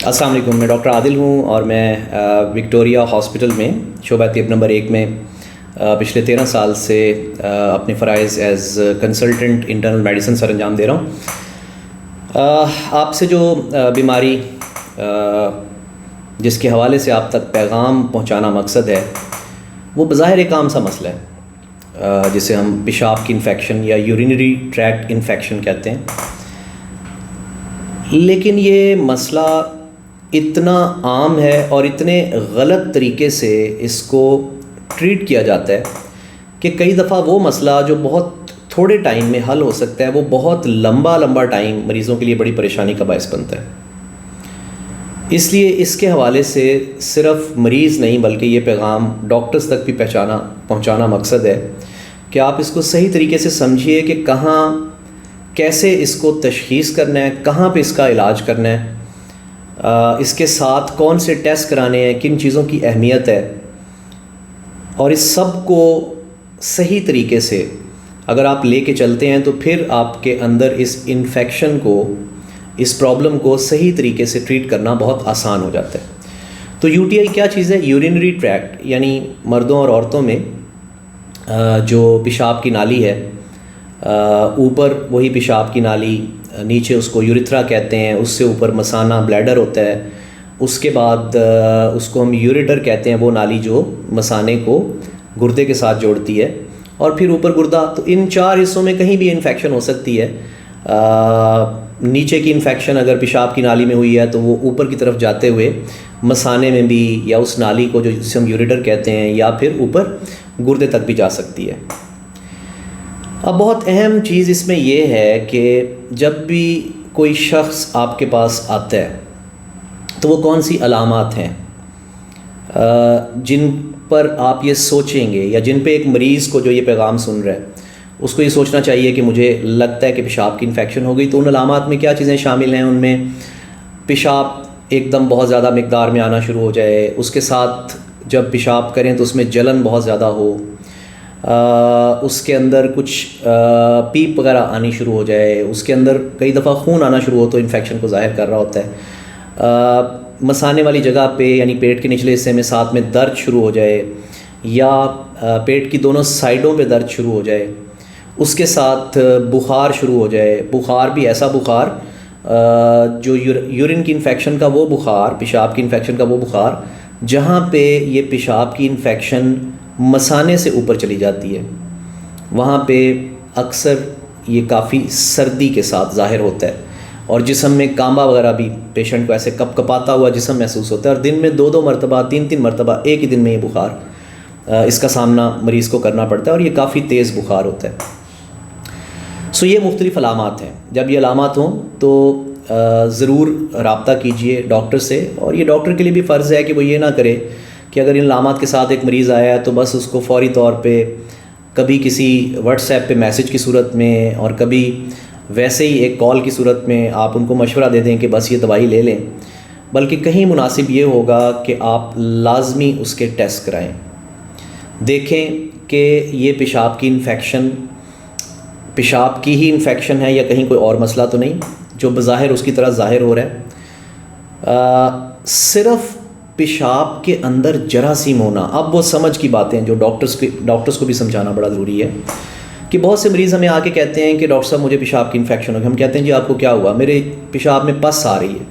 السلام علیکم، میں ڈاکٹر عادل ہوں اور میں وکٹوریا ہاسپٹل میں شعبہ طب نمبر 1 میں پچھلے 13 سال سے اپنے فرائض ایز کنسلٹنٹ انٹرنل میڈیسن سر انجام دے رہا ہوں۔ آپ سے جو بیماری جس کے حوالے سے آپ تک پیغام پہنچانا مقصد ہے وہ بظاہر ایک عام سا مسئلہ ہے جسے ہم پیشاب کی انفیکشن یا یورینری ٹریکٹ انفیکشن کہتے ہیں، لیکن یہ مسئلہ اتنا عام ہے اور اتنے غلط طریقے سے اس کو ٹریٹ کیا جاتا ہے کہ کئی دفعہ وہ مسئلہ جو بہت تھوڑے ٹائم میں حل ہو سکتا ہے وہ بہت لمبا ٹائم مریضوں کے لیے بڑی پریشانی کا باعث بنتا ہے۔ اس لیے اس کے حوالے سے صرف مریض نہیں بلکہ یہ پیغام ڈاکٹرز تک بھی پہنچانا مقصد ہے کہ آپ اس کو صحیح طریقے سے سمجھیے کہ کہاں کیسے اس کو تشخیص کرنا ہے، کہاں پہ اس کا علاج کرنا ہے، اس کے ساتھ کون سے ٹیسٹ کرانے ہیں، کن چیزوں کی اہمیت ہے، اور اس سب کو صحیح طریقے سے اگر آپ لے کے چلتے ہیں تو پھر آپ کے اندر اس انفیکشن کو، اس پرابلم کو صحیح طریقے سے ٹریٹ کرنا بہت آسان ہو جاتا ہے۔ تو یو ٹی آئی کیا چیز ہے؟ یورینری ٹریکٹ، یعنی مردوں اور عورتوں میں جو پیشاب کی نالی ہے، اوپر وہی پیشاب کی نالی، نیچے اس کو یوریتھرا کہتے ہیں، اس سے اوپر مثانہ بلیڈر ہوتا ہے، اس کے بعد اس کو ہم یوریٹر کہتے ہیں، وہ نالی جو مثانے کو گردے کے ساتھ جوڑتی ہے، اور پھر اوپر گردہ۔ تو ان 4 حصوں میں کہیں بھی انفیکشن ہو سکتی ہے۔ نیچے کی انفیکشن اگر پیشاب کی نالی میں ہوئی ہے تو وہ اوپر کی طرف جاتے ہوئے مثانے میں بھی، یا اس نالی کو جو جسے ہم یوریٹر کہتے ہیں، یا پھر اوپر گردے تک بھی جا سکتی ہے۔ اب بہت اہم چیز اس میں یہ ہے کہ جب بھی کوئی شخص آپ کے پاس آتا ہے تو وہ کون سی علامات ہیں جن پر آپ یہ سوچیں گے، یا جن پہ ایک مریض کو جو یہ پیغام سن رہا ہے اس کو یہ سوچنا چاہیے کہ مجھے لگتا ہے کہ پیشاب کی انفیکشن ہو گئی۔ تو ان علامات میں کیا چیزیں شامل ہیں؟ ان میں پیشاب ایک دم بہت زیادہ مقدار میں آنا شروع ہو جائے، اس کے ساتھ جب پیشاب کریں تو اس میں جلن بہت زیادہ ہو، اس کے اندر کچھ پیپ وغیرہ آنی شروع ہو جائے، اس کے اندر کئی دفعہ خون آنا شروع ہو تو انفیکشن کو ظاہر کر رہا ہوتا ہے، مثانے والی جگہ پہ یعنی پیٹ کے نچلے حصے میں ساتھ میں درد شروع ہو جائے، یا پیٹ کی دونوں سائڈوں پہ درد شروع ہو جائے، اس کے ساتھ بخار شروع ہو جائے، بخار بھی ایسا بخار جو یورین کی انفیکشن کا وہ بخار، پیشاب کی انفیکشن کا وہ بخار جہاں پہ یہ پیشاب کی انفیکشن مثانے سے اوپر چلی جاتی ہے، وہاں پہ اکثر یہ کافی سردی کے ساتھ ظاہر ہوتا ہے، اور جسم میں کانبا وغیرہ بھی پیشنٹ کو ایسے کپ کپاتا ہوا جسم محسوس ہوتا ہے، اور دن میں 2 مرتبہ 3 مرتبہ ایک ہی دن میں یہ بخار اس کا سامنا مریض کو کرنا پڑتا ہے، اور یہ کافی تیز بخار ہوتا ہے۔ یہ مختلف علامات ہیں۔ جب یہ علامات ہوں تو ضرور رابطہ کیجئے ڈاکٹر سے، اور یہ ڈاکٹر کے لیے بھی فرض ہے کہ وہ یہ نہ کرے کہ اگر ان علامات کے ساتھ ایک مریض آیا ہے تو بس اس کو فوری طور پہ کبھی کسی واٹس ایپ پہ میسج کی صورت میں اور کبھی ویسے ہی ایک کال کی صورت میں آپ ان کو مشورہ دے دیں کہ بس یہ دوائی لے لیں، بلکہ کہیں مناسب یہ ہوگا کہ آپ لازمی اس کے ٹیسٹ کرائیں، دیکھیں کہ یہ پیشاب کی انفیکشن پیشاب کی ہی انفیکشن ہے یا کہیں کوئی اور مسئلہ تو نہیں جو بظاہر اس کی طرح ظاہر ہو رہا ہے۔ صرف پیشاب کے اندر جراثیم ہونا، اب وہ سمجھ کی باتیں جو ڈاکٹرز کو بھی سمجھانا بڑا ضروری ہے، کہ بہت سے مریض ہمیں آ کے کہتے ہیں کہ ڈاکٹر صاحب مجھے پیشاب کی انفیکشن ہو گئی۔ ہم کہتے ہیں جی آپ کو کیا ہوا؟ میرے پیشاب میں پس آ رہی ہے۔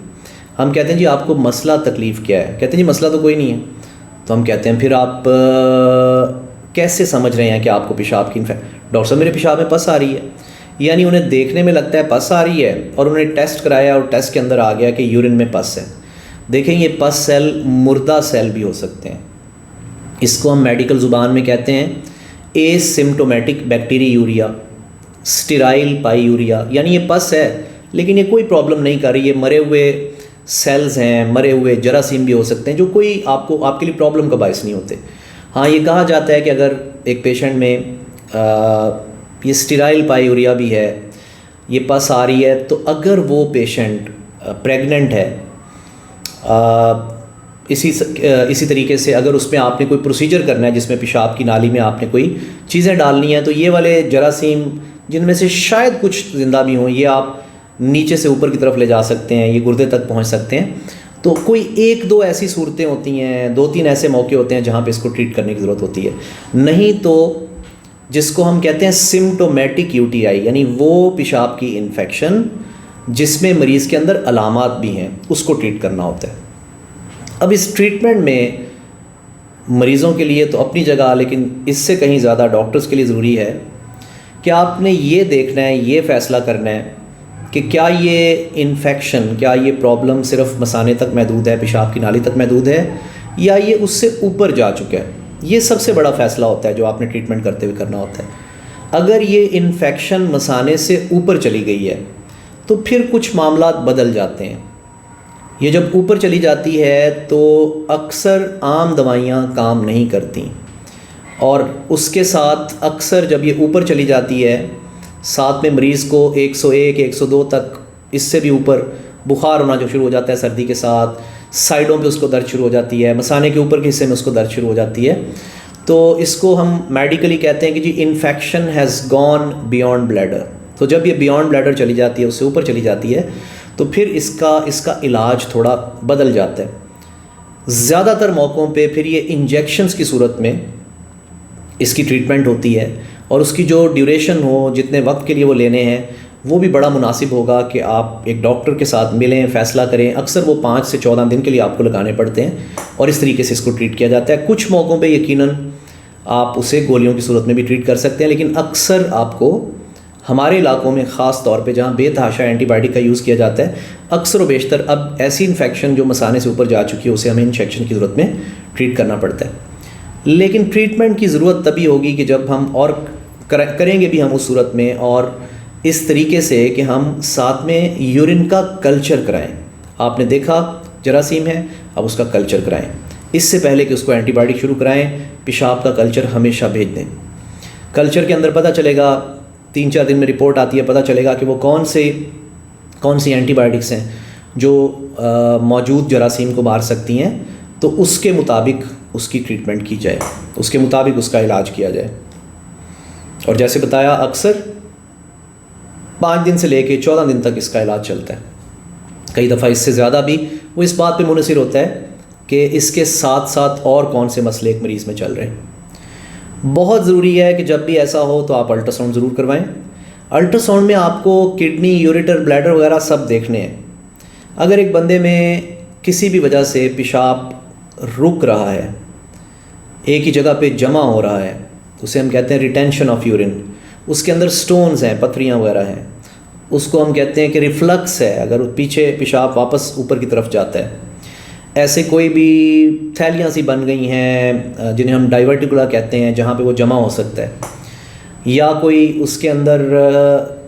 ہم کہتے ہیں جی آپ کو مسئلہ تکلیف کیا ہے؟ کہتے ہیں جی مسئلہ تو کوئی نہیں ہے۔ تو ہم کہتے ہیں پھر آپ کیسے سمجھ رہے ہیں کہ آپ کو پیشاب کی ڈاکٹر صاحب میرے پیشاب میں پس آ رہی ہے، یعنی انہیں دیکھنے میں لگتا ہے پس آ رہی ہے، اور انہوں نے ٹیسٹ کرایا اور ٹیسٹ کے اندر آ گیا کہ یورین میں پس ہے۔ دیکھیں یہ پس سیل مردہ سیل بھی ہو سکتے ہیں، اس کو ہم میڈیکل زبان میں کہتے ہیں اے سمٹومیٹک بیکٹیری یوریا، اسٹیرائل پائی یوریا، یعنی یہ پس ہے لیکن یہ کوئی پرابلم نہیں کر رہی، یہ مرے ہوئے سیلز ہیں، مرے ہوئے جراثیم بھی ہو سکتے ہیں جو کوئی آپ کے لیے پرابلم کا باعث نہیں ہوتے۔ ہاں یہ کہا جاتا ہے کہ اگر ایک پیشنٹ میں یہ اسٹیرائل پائی یوریا بھی ہے، یہ پس آ رہی ہے، تو اگر وہ پیشنٹ پریگننٹ ہے، اسی طریقے سے اگر اس میں آپ نے کوئی پروسیجر کرنا ہے جس میں پیشاب کی نالی میں آپ نے کوئی چیزیں ڈالنی ہیں، تو یہ والے جراثیم جن میں سے شاید کچھ زندہ بھی ہوں، یہ آپ نیچے سے اوپر کی طرف لے جا سکتے ہیں، یہ گردے تک پہنچ سکتے ہیں۔ تو کوئی ایک دو ایسی صورتیں ہوتی ہیں, 2-3 ایسے موقع ہوتے ہیں جہاں پہ اس کو ٹریٹ کرنے کی ضرورت ہوتی ہے, نہیں تو جس کو ہم کہتے ہیں سمٹومیٹک یو ٹی آئی, یعنی وہ پیشاب کی انفیکشن جس میں مریض کے اندر علامات بھی ہیں, اس کو ٹریٹ کرنا ہوتا ہے. اب اس ٹریٹمنٹ میں مریضوں کے لیے تو اپنی جگہ, لیکن اس سے کہیں زیادہ ڈاکٹرز کے لیے ضروری ہے کہ آپ نے یہ دیکھنا ہے, یہ فیصلہ کرنا ہے کہ کیا یہ انفیکشن, کیا یہ پرابلم صرف مثانے تک محدود ہے, پیشاب کی نالی تک محدود ہے, یا یہ اس سے اوپر جا چکا ہے. یہ سب سے بڑا فیصلہ ہوتا ہے جو آپ نے ٹریٹمنٹ کرتے ہوئے کرنا ہوتا ہے. اگر یہ انفیکشن مثانے سے اوپر چلی گئی ہے تو پھر کچھ معاملات بدل جاتے ہیں. یہ جب اوپر چلی جاتی ہے تو اکثر عام دوائیاں کام نہیں کرتی, اور اس کے ساتھ اکثر جب یہ اوپر چلی جاتی ہے ساتھ میں مریض کو 101 102 تک, اس سے بھی اوپر بخار ہونا جو شروع ہو جاتا ہے سردی کے ساتھ, سائڈوں پہ اس کو درد شروع ہو جاتی ہے, مثانے کے اوپر کے حصے میں اس کو درد شروع ہو جاتی ہے. تو اس کو ہم میڈیکلی کہتے ہیں کہ جی infection has gone beyond bladder. تو جب یہ بیونڈ بلیڈر چلی جاتی ہے, اس سے اوپر چلی جاتی ہے, تو پھر اس کا علاج تھوڑا بدل جاتا ہے. زیادہ تر موقعوں پہ پھر یہ انجیکشنز کی صورت میں اس کی ٹریٹمنٹ ہوتی ہے, اور اس کی جو ڈیوریشن ہو, جتنے وقت کے لیے وہ لینے ہیں, وہ بھی بڑا مناسب ہوگا کہ آپ ایک ڈاکٹر کے ساتھ ملیں, فیصلہ کریں. اکثر وہ 5 سے 14 دن کے لیے آپ کو لگانے پڑتے ہیں, اور اس طریقے سے اس کو ٹریٹ کیا جاتا ہے. کچھ موقعوں پہ یقیناً آپ اسے گولیوں کی صورت میں بھی ٹریٹ کر سکتے ہیں, لیکن اکثر آپ کو ہمارے علاقوں میں خاص طور پہ جہاں بے تحاشا اینٹی بائیوٹک کا یوز کیا جاتا ہے, اکثر و بیشتر اب ایسی انفیکشن جو مثانے سے اوپر جا چکی ہے اسے ہمیں انجیکشن کی ضرورت میں ٹریٹ کرنا پڑتا ہے. لیکن ٹریٹمنٹ کی ضرورت تبھی ہوگی کہ جب ہم اور کریں گے بھی ہم اس صورت میں, اور اس طریقے سے کہ ہم ساتھ میں یورین کا کلچر کرائیں. آپ نے دیکھا جراثیم ہے, اب اس کا کلچر کرائیں. اس سے پہلے کہ اس کو اینٹی بائیوٹک شروع کرائیں, پیشاب کا کلچر ہمیشہ بھیج دیں. کلچر کے اندر پتہ چلے گا, 3-4 دن میں رپورٹ آتی ہے, پتہ چلے گا کہ وہ کون سی اینٹی بائیوٹکس ہیں جو موجود جراثیم کو مار سکتی ہیں, تو اس کے مطابق اس کی ٹریٹمنٹ کی جائے, اس کے مطابق اس کا علاج کیا جائے. اور جیسے بتایا اکثر 5 دن سے لے کے 14 دن تک اس کا علاج چلتا ہے, کئی دفعہ اس سے زیادہ بھی. وہ اس بات پہ منحصر ہوتا ہے کہ اس کے ساتھ ساتھ اور کون سے مسئلے ایک مریض میں چل رہے ہیں. بہت ضروری ہے کہ جب بھی ایسا ہو تو آپ الٹرا ساؤنڈ ضرور کروائیں. الٹرا ساؤنڈ میں آپ کو کڈنی, یوریٹر, بلیڈر وغیرہ سب دیکھنے ہیں. اگر ایک بندے میں کسی بھی وجہ سے پیشاب رک رہا ہے, ایک ہی جگہ پہ جمع ہو رہا ہے, اسے ہم کہتے ہیں ریٹینشن آف یورین, اس کے اندر سٹونز ہیں, پتھریاں وغیرہ ہیں, اس کو ہم کہتے ہیں کہ ریفلکس ہے, اگر پیچھے پیشاب واپس اوپر کی طرف جاتا ہے. ایسے کوئی بھی تھیلیاں سی بن گئی ہیں جنہیں ہم ڈائیورٹیکولا کہتے ہیں, جہاں پہ وہ جمع ہو سکتا ہے, یا کوئی اس کے اندر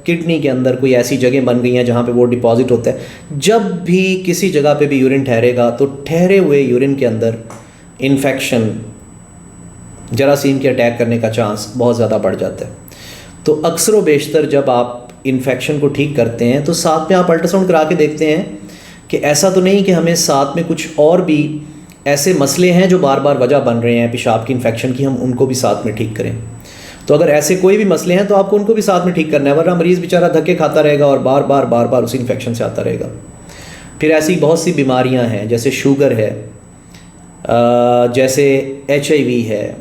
کڈنی کے اندر کوئی ایسی جگہیں بن گئی ہیں جہاں پہ وہ ڈپازٹ ہوتا ہے. جب بھی کسی جگہ پہ بھی یورین ٹھہرے گا تو ٹھہرے ہوئے یورین کے اندر انفیکشن, جراثیم کے اٹیک کرنے کا چانس بہت زیادہ بڑھ جاتا ہے. تو اکثر و بیشتر جب آپ انفیکشن کو ٹھیک کرتے ہیں تو ساتھ میں آپ الٹرا ساؤنڈ کرا کے دیکھتے ہیں کہ ایسا تو نہیں کہ ہمیں ساتھ میں کچھ اور بھی ایسے مسئلے ہیں جو بار بار وجہ بن رہے ہیں پیشاب کی انفیکشن کی, ہم ان کو بھی ساتھ میں ٹھیک کریں. تو اگر ایسے کوئی بھی مسئلے ہیں تو آپ کو ان کو بھی ساتھ میں ٹھیک کرنا ہے, ورنہ مریض بیچارہ دھکے کھاتا رہے گا اور بار بار اسی انفیکشن سے آتا رہے گا. پھر ایسی بہت سی بیماریاں ہیں جیسے شوگر ہے, جیسے HIV ہے,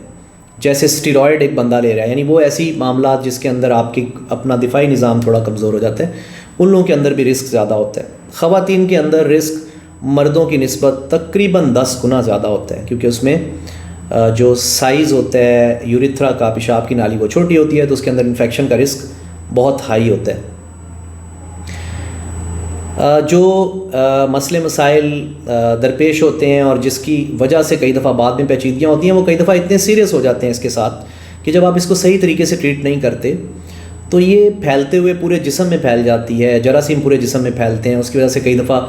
جیسے اسٹیرائڈ ایک بندہ لے رہا ہے, یعنی وہ ایسی معاملات جس کے اندر آپ کی اپنا دفاعی نظام تھوڑا کمزور ہو جاتا ہے, ان لوگوں کے اندر بھی رسک زیادہ ہوتا ہے. خواتین کے اندر رسک مردوں کی نسبت تقریباً 10 گنا زیادہ ہوتا ہے, کیونکہ اس میں جو سائز ہوتا ہے یوریتھرا کا, پیشاب کی نالی وہ چھوٹی ہوتی ہے, تو اس کے اندر انفیکشن کا رسک بہت ہائی ہوتا ہے. جو مسئلے مسائل درپیش ہوتے ہیں اور جس کی وجہ سے کئی دفعہ بعد میں پیچیدگیاں ہوتی ہیں, وہ کئی دفعہ اتنے سیریس ہو جاتے ہیں اس کے ساتھ کہ جب آپ اس کو صحیح طریقے سے ٹریٹ نہیں کرتے تو یہ پھیلتے ہوئے پورے جسم میں پھیل جاتی ہے. جراثیم پورے جسم میں پھیلتے ہیں, اس کی وجہ سے کئی دفعہ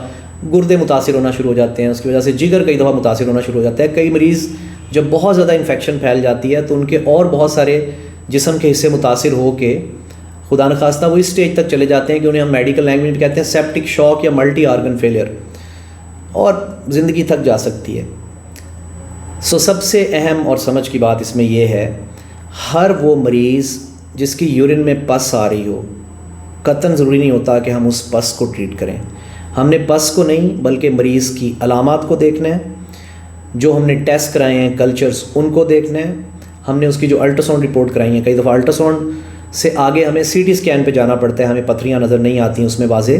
گردے متاثر ہونا شروع ہو جاتے ہیں, اس کی وجہ سے جگر کئی دفعہ متاثر ہونا شروع ہو جاتا ہے. کئی مریض جب بہت زیادہ انفیکشن پھیل جاتی ہے تو ان کے اور بہت سارے جسم کے حصے متاثر ہو کے خدا نخواستہ وہ اس سٹیج تک چلے جاتے ہیں کہ انہیں ہم میڈیکل لینگویج میں کہتے ہیں سیپٹک شاک یا ملٹی آرگن فیلئر, اور زندگی تھک جا سکتی ہے. سب سے اہم اور سمجھ کی بات اس میں یہ ہے, ہر وہ مریض جس کی یورین میں پس آ رہی ہو, قطعاً ضروری نہیں ہوتا کہ ہم اس پس کو ٹریٹ کریں. ہم نے پس کو نہیں بلکہ مریض کی علامات کو دیکھنا ہے، جو ہم نے ٹیسٹ کرائے ہیں کلچرز ان کو دیکھنا ہے، ہم نے اس کی جو الٹرا ساؤنڈ رپورٹ کرائی ہیں، کئی دفعہ الٹرا ساؤنڈ سے آگے ہمیں سی ٹی اسکین پہ جانا پڑتا ہے، ہمیں پتھریاں نظر نہیں آتی ہیں اس میں واضح،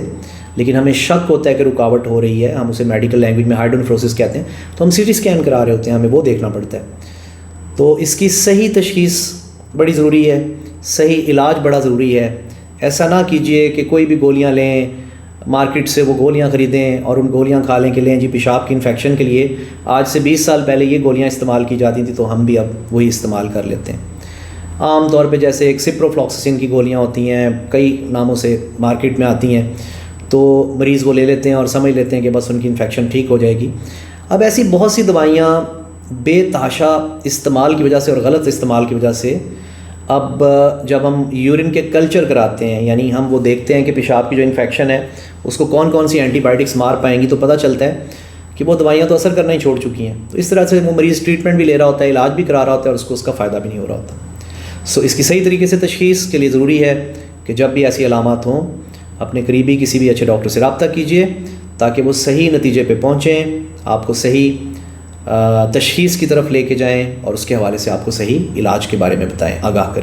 لیکن ہمیں شک ہوتا ہے کہ رکاوٹ ہو رہی ہے، ہم اسے میڈیکل لینگویج میں ہائیڈرونیفروسس کہتے ہیں، تو ہم سی ٹی اسکین کرا رہے ہوتے ہیں، ہمیں وہ دیکھنا پڑتا ہے۔ تو اس کی صحیح تشخیص بڑی ضروری ہے، صحیح علاج بڑا ضروری ہے۔ ایسا نہ کیجئے کہ کوئی بھی گولیاں لیں، مارکیٹ سے وہ گولیاں خریدیں اور ان گولیاں کھا لیں کہ لیں جی پیشاب کی انفیکشن کے لیے، آج سے 20 سال پہلے یہ گولیاں استعمال کی جاتی تھیں تو ہم بھی اب وہی استعمال کر لیتے ہیں۔ عام طور پہ جیسے ایک سپروفلوکسسین کی گولیاں ہوتی ہیں، کئی ناموں سے مارکیٹ میں آتی ہیں، تو مریض وہ لے لیتے ہیں اور سمجھ لیتے ہیں کہ بس ان کی انفیکشن ٹھیک ہو جائے گی۔ اب ایسی بہت سی دوائیاں بے تحاشا استعمال کی وجہ سے اور غلط استعمال کی وجہ سے، اب جب ہم یورین کے کلچر کراتے ہیں، یعنی ہم وہ دیکھتے ہیں کہ پیشاب کی جو انفیکشن ہے اس کو کون کون سی اینٹی بائیوٹکس مار پائیں گی، تو پتہ چلتا ہے کہ وہ دوائیاں تو اثر کرنا ہی چھوڑ چکی ہیں۔ تو اس طرح سے وہ مریض ٹریٹمنٹ بھی لے رہا ہوتا ہے، علاج بھی کرا رہا ہوتا ہے، اور اس کو اس کا فائدہ بھی نہیں ہو رہا ہوتا۔ اس کی صحیح طریقے سے تشخیص کے لیے ضروری ہے کہ جب بھی ایسی علامات ہوں اپنے قریبی کسی بھی اچھے ڈاکٹر سے رابطہ کیجیے، تاکہ وہ صحیح نتیجے پہ پہنچیں، آپ کو صحیح تشخیص کی طرف لے کے جائیں اور اس کے حوالے سے آپ کو صحیح علاج کے بارے میں بتائیں، آگاہ کریں۔